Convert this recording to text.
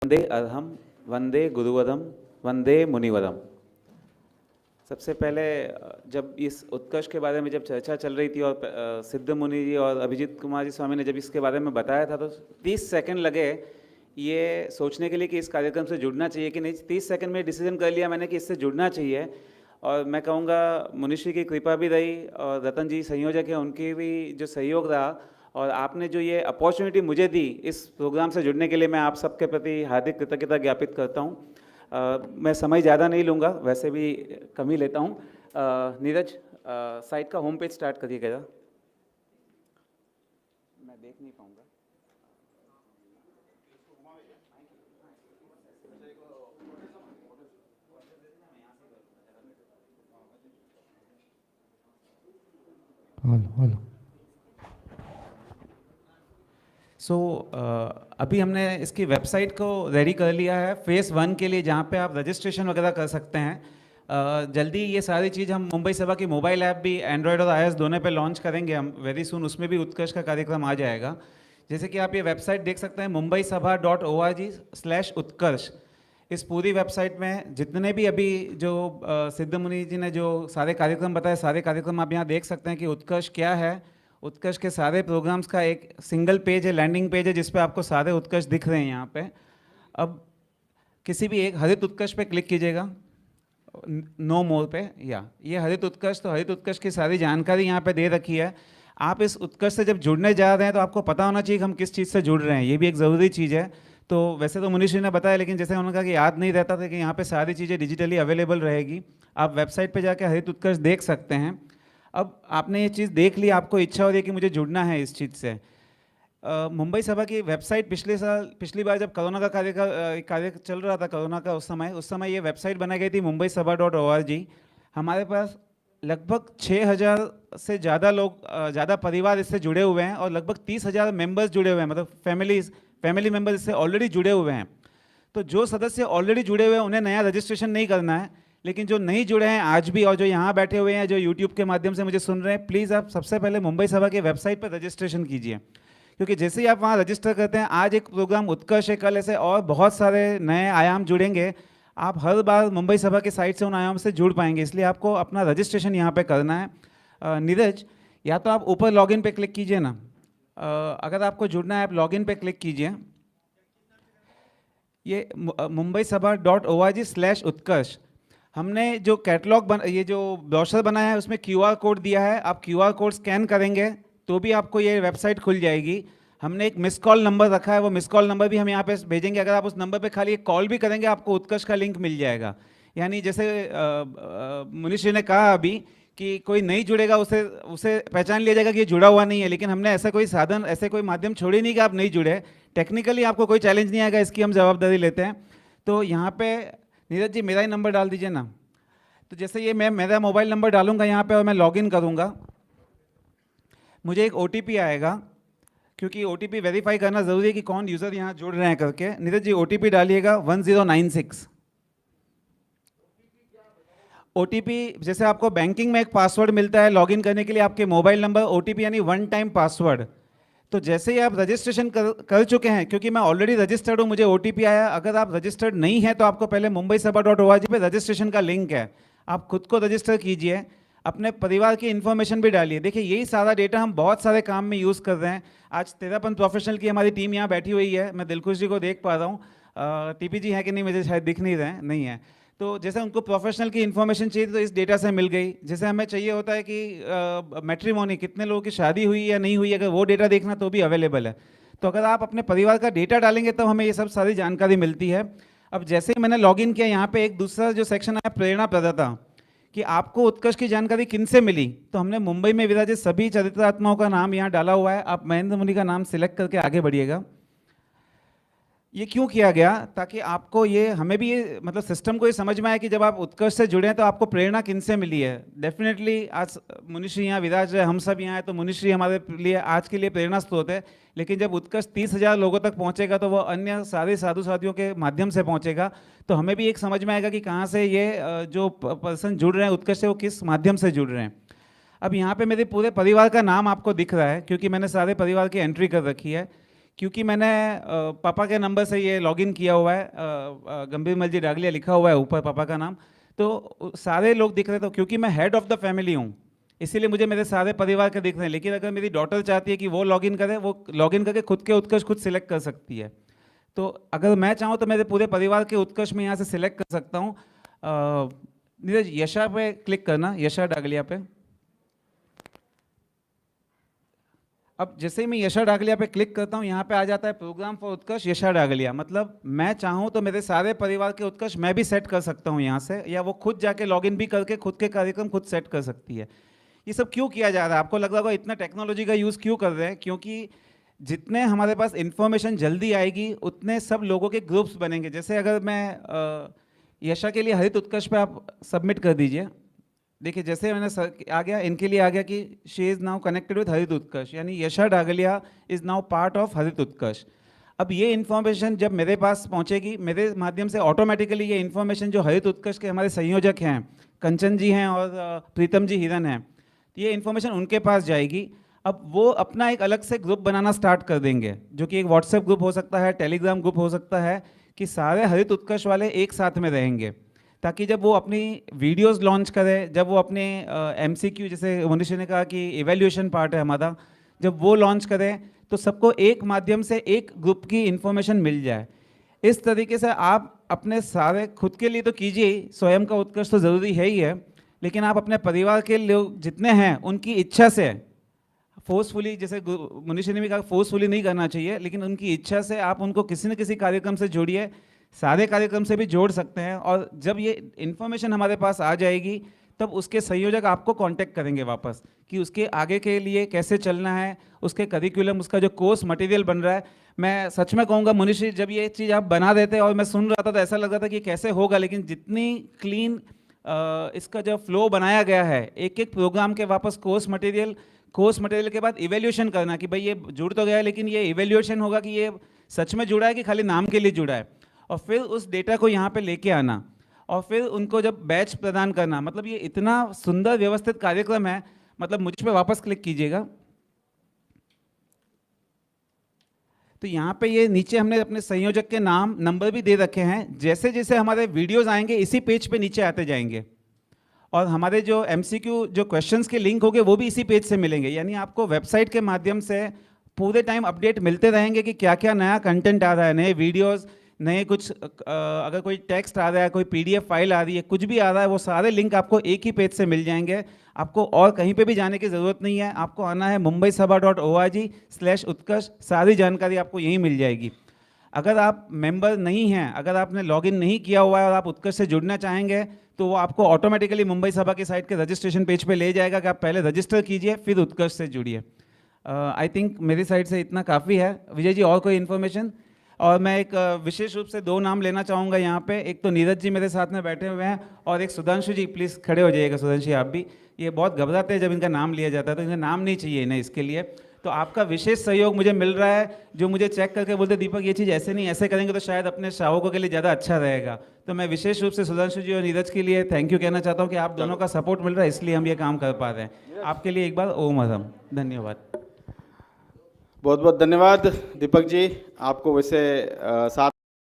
वंदे अरहम वंदे गुरुवरम वंदे मुनिवरम। सबसे पहले जब इस उत्कर्ष के बारे में जब चर्चा चल रही थी और सिद्ध मुनि जी और अभिजीत कुमार जी स्वामी ने जब इसके बारे में बताया था तो 30 सेकंड लगे ये सोचने के लिए कि इस कार्यक्रम से जुड़ना चाहिए कि नहीं। 30 सेकंड में डिसीजन कर लिया मैंने कि इससे जुड़ना चाहिए। और मैं कहूँगा मुनिश्री की कृपा भी रही और रतन जी संयोजक हैं, उनकी भी जो सहयोग रहा और आपने जो ये अपॉर्चुनिटी मुझे दी इस प्रोग्राम से जुड़ने के लिए मैं आप सबके प्रति हार्दिक कृतज्ञता ज्ञापित करता हूँ। मैं समय ज़्यादा नहीं लूँगा, वैसे भी कम ही लेता हूँ। नीरज साइट का होम पेज स्टार्ट करिएगा। मैं देख नहीं पाऊँगा। हेलो। अभी हमने इसकी वेबसाइट को रेडी कर लिया है फेज़ 1 के लिए, जहाँ पे आप रजिस्ट्रेशन वगैरह कर सकते हैं। जल्दी ये सारी चीज़ हम मुंबई सभा की मोबाइल ऐप भी एंड्रॉयड और iOS दोनों पे लॉन्च करेंगे हम वेरी सुन। उसमें भी उत्कर्ष का कार्यक्रम आ जाएगा। जैसे कि आप ये वेबसाइट देख सकते हैं mumbaiSabha.org/उत्कर्ष। इस पूरी वेबसाइट में जितने भी अभी जो सिद्ध मुनि जी ने जो सारे कार्यक्रम बताए, सारे कार्यक्रम आप यहाँ देख सकते हैं कि उत्कर्ष क्या है। उत्कर्ष के सारे प्रोग्राम्स का एक सिंगल पेज है, लैंडिंग पेज है, जिस पे आपको सारे उत्कर्ष दिख रहे हैं यहाँ पे। अब किसी भी एक हरित उत्कर्ष पे क्लिक कीजिएगा, नो मोर पे, या ये हरित उत्कर्ष। तो हरित उत्कर्ष की सारी जानकारी यहाँ पे दे रखी है। आप इस उत्कर्ष से जब जुड़ने जा रहे हैं तो आपको पता होना चाहिए कि हम किस चीज़ से जुड़ रहे हैं, ये भी एक ज़रूरी चीज़ है। तो वैसे तो मुनीश्री ने बताया, लेकिन जैसे उन्होंने कहा कि याद नहीं रहता था कि यहाँ पे सारी चीज़ें डिजिटली अवेलेबल रहेगी। आप वेबसाइट पे जाके हरित उत्कर्ष देख सकते हैं। अब आपने ये चीज़ देख ली, आपको इच्छा हो रही है कि मुझे जुड़ना है इस चीज़ से। मुंबई सभा की वेबसाइट पिछली बार जब कोरोना का कार्य चल रहा था, कोरोना का उस समय ये वेबसाइट बनाई गई थी mumbaiSabha.org। हमारे पास लगभग 6,000 से ज़्यादा लोग, ज़्यादा परिवार इससे जुड़े हुए हैं और लगभग 30,000 मेंबर्स जुड़े हुए हैं, मतलब फैमिली मेंबर्स इससे ऑलरेडी जुड़े हुए हैं। तो जो सदस्य ऑलरेडी जुड़े हुए हैं उन्हें नया रजिस्ट्रेशन नहीं करना है, लेकिन जो नहीं जुड़े हैं आज भी और जो यहाँ बैठे हुए हैं, जो यूट्यूब के माध्यम से मुझे सुन रहे हैं, प्लीज़ आप सबसे पहले मुंबई सभा की वेबसाइट पर रजिस्ट्रेशन कीजिए। क्योंकि जैसे ही आप वहाँ रजिस्टर करते हैं, आज एक प्रोग्राम उत्कर्ष है, कल ऐसे और बहुत सारे नए आयाम जुड़ेंगे। आप हर बार मुंबई सभा की साइट से उन आयाम से जुड़ पाएंगे, इसलिए आपको अपना रजिस्ट्रेशन यहाँ पे करना है। नीरज, या तो आप ऊपर लॉगिन पे क्लिक कीजिए ना, अगर आपको जुड़ना है आप लॉगिन पे क्लिक कीजिए। ये mumbaiSabha.org/उत्कर्ष। हमने जो कैटलॉग ये जो ब्रोशर बनाया है उसमें QR कोड दिया है। आप QR कोड स्कैन करेंगे तो भी आपको ये वेबसाइट खुल जाएगी। हमने एक मिस कॉल नंबर रखा है, वो मिस कॉल नंबर भी हम यहाँ पे भेजेंगे। अगर आप उस नंबर पे खाली एक कॉल भी करेंगे आपको उत्कर्ष का लिंक मिल जाएगा। यानी जैसे मुनीश्री ने कहा अभी कि कोई नहीं जुड़ेगा उसे पहचान लिया जाएगा कि ये जुड़ा हुआ नहीं है, लेकिन हमने ऐसा कोई साधन, ऐसे कोई माध्यम छोड़ी नहीं कि आप नहीं जुड़े। टेक्निकली आपको कोई चैलेंज नहीं आएगा, इसकी हम जवाबदारी लेते हैं। तो यहाँ पे नीरज जी मेरा ही नंबर डाल दीजिए ना। तो जैसे ये मैं मेरा मोबाइल नंबर डालूंगा यहाँ पे और मैं लॉगिन करूँगा, मुझे एक OTP आएगा, क्योंकि OTP वेरीफाई करना ज़रूरी है कि कौन यूज़र यहाँ जुड़ रहे हैं करके। नीरज जी OTP डालिएगा 1096। OTP जैसे आपको बैंकिंग में एक पासवर्ड मिलता है लॉगिन करने के लिए, आपके मोबाइल नंबर, OTP यानी वन टाइम पासवर्ड। तो जैसे ही आप रजिस्ट्रेशन कर चुके हैं, क्योंकि मैं ऑलरेडी रजिस्टर्ड हूँ, मुझे OTP आया। अगर आप रजिस्टर्ड नहीं है तो आपको पहले mumbaiSabha.org पे रजिस्ट्रेशन का लिंक है, आप खुद को रजिस्टर कीजिए, अपने परिवार की इन्फॉर्मेशन भी डालिए। देखिए यही सारा डेटा हम बहुत सारे काम में यूज़ कर रहे हैं। आज 13 प्रोफेशनल की हमारी टीम यहाँ बैठी हुई है, मैं दिलखुश जी को देख पा रहा हूँ। TP जी है कि नहीं, मुझे शायद दिख नहीं रहे हैं, नहीं है। तो जैसे उनको प्रोफेशनल की इन्फॉर्मेशन चाहिए तो इस डेटा से मिल गई। जैसे हमें चाहिए होता है कि मैट्रिमोनी, कितने लोगों की शादी हुई या नहीं हुई, अगर वो डेटा देखना तो भी अवेलेबल है। तो अगर आप अपने परिवार का डेटा डालेंगे तब हमें ये सब सारी जानकारी मिलती है। अब जैसे ही मैंने लॉगिन किया, यहाँ पे एक दूसरा जो सेक्शन है प्रेरणा प्रदाता, कि आपको उत्कर्ष की जानकारी किन से मिली। तो हमने मुंबई में विराजित सभी चरित्रात्माओं का नाम यहाँ डाला हुआ है। आप महेंद्र मुनि का नाम सिलेक्ट करके आगे बढ़िएगा। ये क्यों किया गया, ताकि आपको ये, हमें भी ये, मतलब सिस्टम को ये समझ में आए कि जब आप उत्कर्ष से जुड़े हैं तो आपको प्रेरणा किन से मिली है। डेफिनेटली आज मुनिश्री यहाँ विराज है, हम सब यहाँ हैं, तो मुनिश्री हमारे लिए आज के लिए प्रेरणा स्रोत है। लेकिन जब उत्कर्ष 30,000 लोगों तक पहुँचेगा तो वो अन्य सारे साधु साथियों के माध्यम से पहुँचेगा। तो हमें भी एक समझ में आएगा कि कहाँ से ये जो पर्सन जुड़ रहे हैं उत्कर्ष से, वो किस माध्यम से जुड़ रहे हैं। अब यहाँ पे मेरे पूरे परिवार का नाम आपको दिख रहा है, क्योंकि मैंने सारे परिवार की एंट्री कर रखी है। क्योंकि मैंने पापा के नंबर से ये लॉगिन किया हुआ है, गंभीर मल जी डागलिया लिखा हुआ है ऊपर पापा का नाम, तो सारे लोग दिख रहे, तो क्योंकि मैं हेड ऑफ द फैमिली हूँ इसीलिए मुझे मेरे सारे परिवार के दिख रहे हैं। लेकिन अगर मेरी डॉटर चाहती है कि वो लॉगिन करे, वो लॉगिन करके खुद के उत्कर्ष खुद सिलेक्ट कर सकती है। तो अगर मैं चाहूँ तो मेरे पूरे परिवार के उत्कर्ष में यहाँ से सिलेक्ट कर सकता हूँ। नीरज, यशा पे क्लिक करना, यशा डागलिया पे। अब जैसे ही मैं यशा डागलिया पे क्लिक करता हूँ, यहाँ पे आ जाता है प्रोग्राम फॉर उत्कर्ष यशा डागलिया। मतलब मैं चाहूँ तो मेरे सारे परिवार के उत्कर्ष मैं भी सेट कर सकता हूँ यहाँ से, या वो खुद जाके लॉगिन भी करके खुद के कार्यक्रम खुद सेट कर सकती है। ये सब क्यों किया जा रहा है? आपको लग रहा होगा इतना टेक्नोलॉजी का यूज़ क्यों कर रहे हैं? क्योंकि जितने हमारे पास इंफॉर्मेशन जल्दी आएगी उतने सब लोगों के ग्रुप्स बनेंगे। जैसे अगर मैं यशा के लिए हरित उत्कर्ष पे आप सबमिट कर दीजिए। देखिए जैसे मैंने आ गया, इनके लिए आ गया कि she is now connected with हरित उत्कर्ष, यानी यशा डागलिया इज़ नाउ पार्ट ऑफ हरित उत्कर्ष। अब ये इन्फॉर्मेशन जब मेरे पास पहुंचेगी, मेरे माध्यम से ऑटोमेटिकली ये इन्फॉर्मेशन जो हरित उत्कर्ष के हमारे संयोजक हैं, कंचन जी हैं और प्रीतम जी हिरन हैं, ये इन्फॉर्मेशन उनके पास जाएगी। अब वो अपना एक अलग से ग्रुप बनाना स्टार्ट कर देंगे, जो कि एक व्हाट्सएप ग्रुप हो सकता है, टेलीग्राम ग्रुप हो सकता है, कि सारे हरित उत्कर्ष वाले एक साथ में रहेंगे, ताकि जब वो अपनी वीडियोस लॉन्च करें, जब वो अपने MCQ, जैसे मनुष्य ने कहा कि इवैल्यूएशन पार्ट है हमारा, जब वो लॉन्च करें तो सबको एक माध्यम से एक ग्रुप की इन्फॉर्मेशन मिल जाए। इस तरीके से आप अपने सारे खुद के लिए तो कीजिए ही, स्वयं का उत्कर्ष तो ज़रूरी है ही है, लेकिन आप अपने परिवार के लोग जितने हैं उनकी इच्छा से, फोर्सफुली, जैसे मनुष्य ने भी कहा फोर्सफुली नहीं करना चाहिए, लेकिन उनकी इच्छा से आप उनको किसी न किसी कार्यक्रम से जोड़िए। सारे कार्यक्रम से भी जोड़ सकते हैं, और जब ये इन्फॉर्मेशन हमारे पास आ जाएगी तब उसके संयोजक आपको कांटेक्ट करेंगे वापस कि उसके आगे के लिए कैसे चलना है, उसके करिकुलम, उसका जो कोर्स मटेरियल बन रहा है। मैं सच में कहूँगा मनुष्य, जब ये चीज़ आप बना देते और मैं सुन रहा था तो ऐसा लग रहा था कि कैसे होगा, लेकिन जितनी क्लीन इसका जो फ्लो बनाया गया है, एक एक प्रोग्राम के वापस कोर्स मटेरियल के बाद इवैल्यूएशन करना कि भाई ये जुड़ तो गया है, लेकिन ये इवैल्यूएशन होगा कि ये सच में जुड़ा है कि खाली नाम के लिए जुड़ा है, और फिर उस डेटा को यहाँ पे लेके आना और फिर उनको जब बैच प्रदान करना। मतलब ये इतना सुंदर व्यवस्थित कार्यक्रम है। मतलब मुझ पे वापस क्लिक कीजिएगा तो यहाँ पे ये नीचे हमने अपने संयोजक के नाम नंबर भी दे रखे हैं। जैसे जैसे हमारे वीडियोस आएंगे इसी पेज पे नीचे आते जाएंगे, और हमारे जो MCQ जो क्वेश्चंस के लिंक होंगे वो भी इसी पेज से मिलेंगे। यानी आपको वेबसाइट के माध्यम से पूरे टाइम अपडेट मिलते रहेंगे कि क्या क्या नया कंटेंट आ रहा है, नए वीडियोस, नए कुछ अगर कोई टेक्स्ट आ रहा है, कोई PDF फाइल आ रही है, कुछ भी आ रहा है, वो सारे लिंक आपको एक ही पेज से मिल जाएंगे। आपको और कहीं पे भी जाने की ज़रूरत नहीं है। आपको आना है mumbaiSabha.org/उत्कर्ष, सारी जानकारी आपको यहीं मिल जाएगी। अगर आप मेंबर नहीं हैं, अगर आपने लॉगिन नहीं किया हुआ है और आप उत्कर्ष से जुड़ना चाहेंगे, तो वो आपको ऑटोमेटिकली मुंबई सभा की साइट के रजिस्ट्रेशन पेज पे ले जाएगा कि आप पहले रजिस्टर कीजिए फिर उत्कर्ष से जुड़िए। आई थिंक मेरी साइड से इतना काफ़ी है। विजय जी, और कोई इन्फॉर्मेशन? और मैं एक विशेष रूप से 2 नाम लेना चाहूँगा यहाँ पे। एक तो नीरज जी मेरे साथ में बैठे हुए हैं, और एक सुधांशु जी, प्लीज़ खड़े हो जाइएगा। सुधांशु जी आप भी, ये बहुत घबराते हैं जब इनका नाम लिया जाता है, तो इनका नाम नहीं चाहिए इन्हें इसके लिए। तो आपका विशेष सहयोग मुझे मिल रहा है, जो मुझे चेक करके बोलते दीपक ये चीज़ ऐसे नहीं ऐसे करेंगे तो शायद अपने श्रावकों के लिए ज़्यादा अच्छा रहेगा। तो मैं विशेष रूप से सुधांशु जी और नीरज के लिए थैंक यू कहना चाहता हूँ कि आप दोनों का सपोर्ट मिल रहा है, इसलिए हम ये काम कर पा रहे हैं। आपके लिए एक बार ओम अहम धन्यवाद। बहुत बहुत धन्यवाद दीपक जी। आपको वैसे साथ